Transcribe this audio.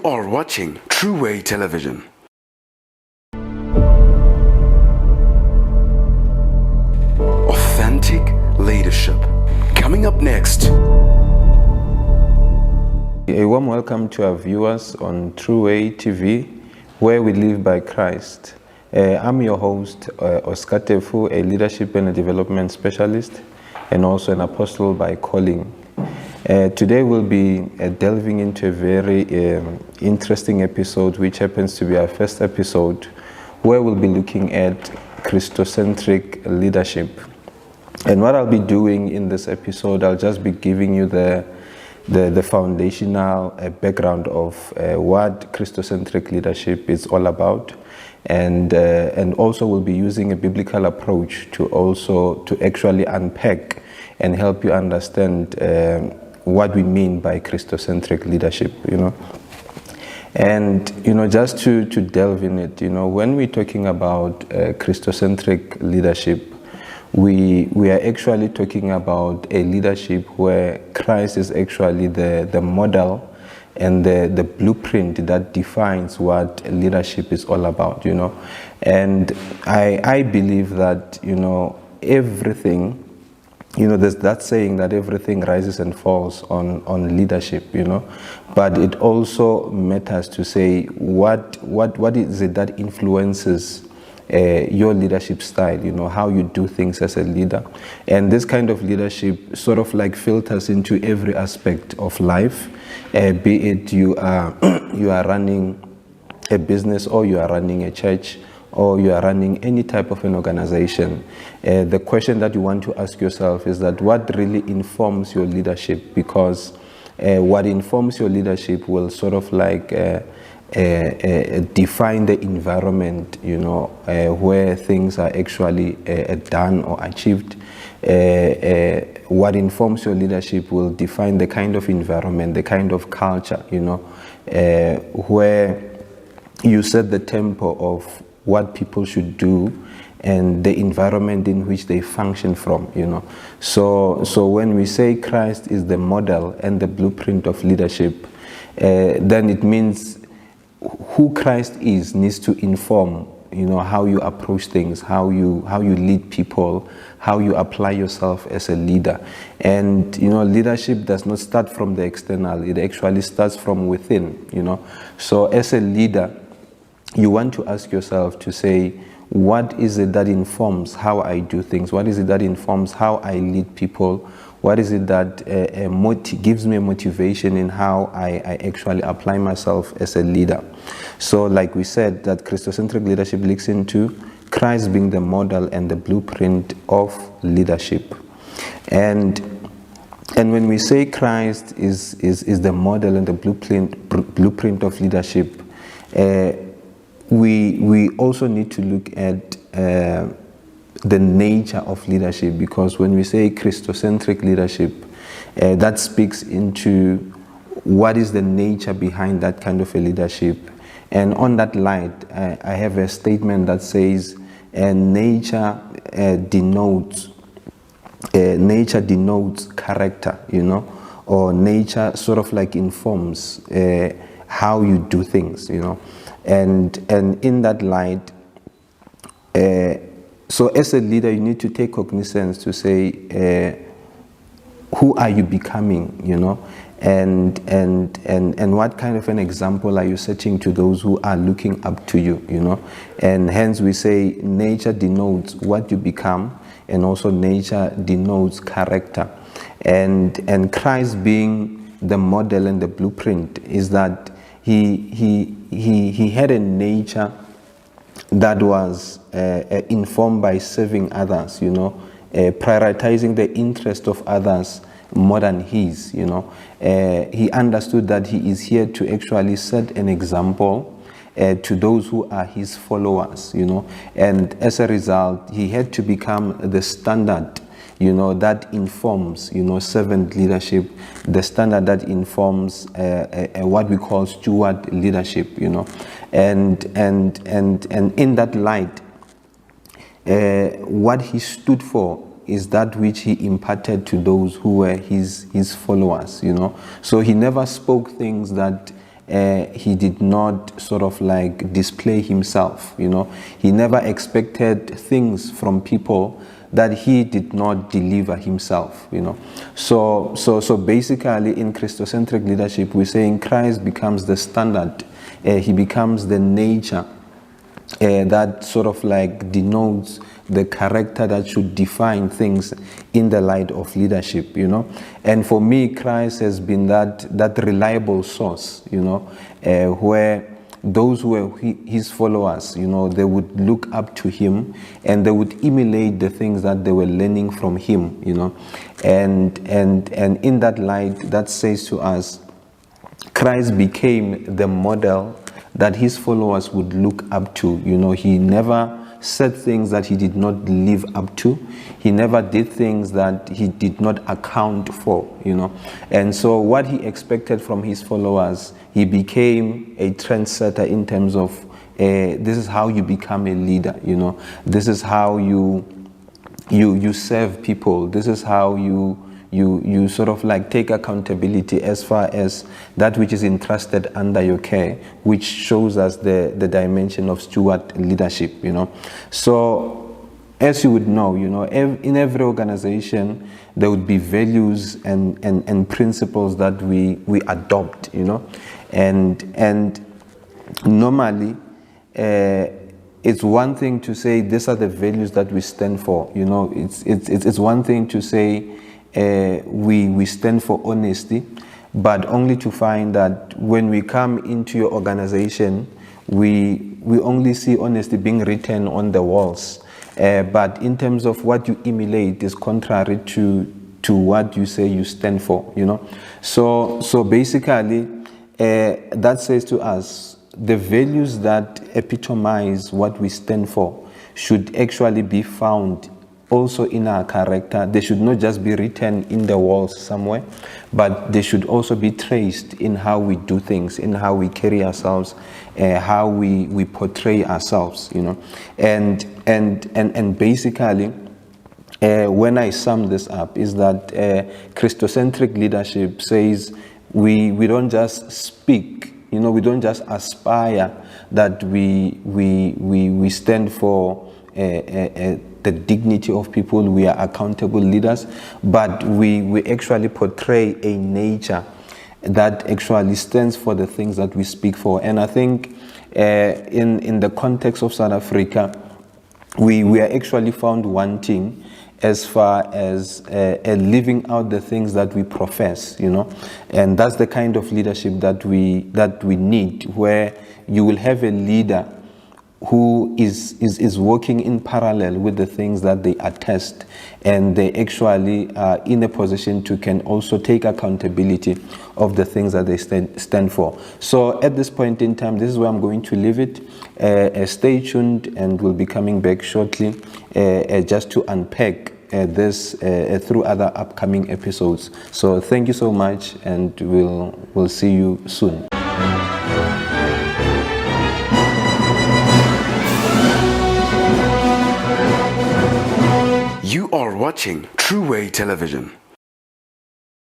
are watching True Way Television. Authentic Leadership. Coming up next. A warm welcome to our viewers on True Way TV, where we live by Christ. I'm your host, Oscar Teffu, a leadership and a development specialist, and also an apostle by calling. Today we'll be delving into a very interesting episode, which happens to be our first episode, where we'll be looking at Christo-Centric Leadership. And what I'll be doing in this episode, I'll just be giving you the foundational background of what Christo-Centric Leadership is all about, and also we'll be using a biblical approach to actually unpack and help you understand what we mean by Christo-Centric Leadership, And, just to delve in it, when we're talking about Christo-Centric Leadership, we are actually talking about a leadership where Christ is actually the model and the blueprint that defines what leadership is all about, And I believe that, everything, there's that saying that everything rises and falls on leadership, But it also matters to say what is it that influences your leadership style, how you do things as a leader. And this kind of leadership sort of like filters into every aspect of life, be it you are running a business, or you are running a church, or you are running any type of an organization. The question that you want to ask yourself is that what really informs your leadership? Because what informs your leadership will sort of like define the environment, where things are actually done or achieved. What informs your leadership will define the kind of environment, the kind of culture, where you set the tempo of what people should do and the environment in which they function from, So when we say Christ is the model and the blueprint of leadership, then it means who Christ is needs to inform, how you approach things, how you lead people, how you apply yourself as a leader. And, leadership does not start from the external, it actually starts from within, So as a leader, you want to ask yourself to say, what is it that informs how I do things? What is it that informs how I lead people? What is it that gives me a motivation in how I actually apply myself as a leader? So like we said, that Christo-Centric Leadership looks into Christ being the model and the blueprint of leadership. And when we say Christ is the model and the blueprint of leadership, we also need to look at the nature of leadership, because when we say Christo-Centric Leadership, that speaks into what is the nature behind that kind of a leadership. And on that light, I have a statement that says nature denotes character, or nature sort of like informs how you do things, And in that light, so as a leader, you need to take cognizance to say, who are you becoming, and what kind of an example are you setting to those who are looking up to you, And hence we say nature denotes what you become, and also nature denotes character. And Christ being the model and the blueprint is that he had a nature that was informed by serving others, prioritizing the interest of others more than his, He understood that he is here to actually set an example to those who are his followers, And as a result, he had to become the standard, that informs, servant leadership, the standard that informs what we call steward leadership, And in that light, what he stood for is that which he imparted to those who were his followers, So he never spoke things that he did not sort of like display himself, you know. He never expected things from people that he did not deliver himself, you know. So basically in Christo-centric leadership, we're saying Christ becomes the standard. He becomes the nature that sort of like denotes the character that should define things in the light of leadership, you know. And for me, Christ has been that reliable source, you know, where those who were his followers, you know, they would look up to him and they would emulate the things that they were learning from him, you know. And in that light, that says to us, Christ became the model that his followers would look up to. You know, he never said things that he did not live up to. He never did things that he did not account for, you know. And so what he expected from his followers, he became a trendsetter in terms of this is how you become a leader, you know. This is how you serve people. This is how you sort of like take accountability as far as that which is entrusted under your care, which shows us the dimension of steward leadership, you know. So as you would know, you know, in every organization there would be values and principles that we adopt, you know, and normally it's one thing to say these are the values that we stand for, you know. It's one thing to say we stand for honesty, but only to find that when we come into your organization, we only see honesty being written on the walls, but in terms of what you emulate is contrary to what you say you stand for, you know. So basically that says to us the values that epitomize what we stand for should actually be found also in our character. They should not just be written in the walls somewhere, but they should also be traced in how we do things, in how we carry ourselves, how we portray ourselves, you know. And basically, when I sum this up, is that Christo-centric leadership says we don't just speak, you know, we don't just aspire that we stand for the dignity of people, we are accountable leaders, but we actually portray a nature that actually stands for the things that we speak for. And I think in the context of South Africa, we are actually found wanting as far as living out the things that we profess, you know. And that's the kind of leadership that we need, where you will have a leader who is working in parallel with the things that they attest, and they actually are in a position to can also take accountability of the things that they stand for. So at this point in time, this is where I'm going to leave it. Stay tuned, and we'll be coming back shortly just to unpack this through other upcoming episodes. So thank you so much, and we'll see you soon. You are watching True Way Television.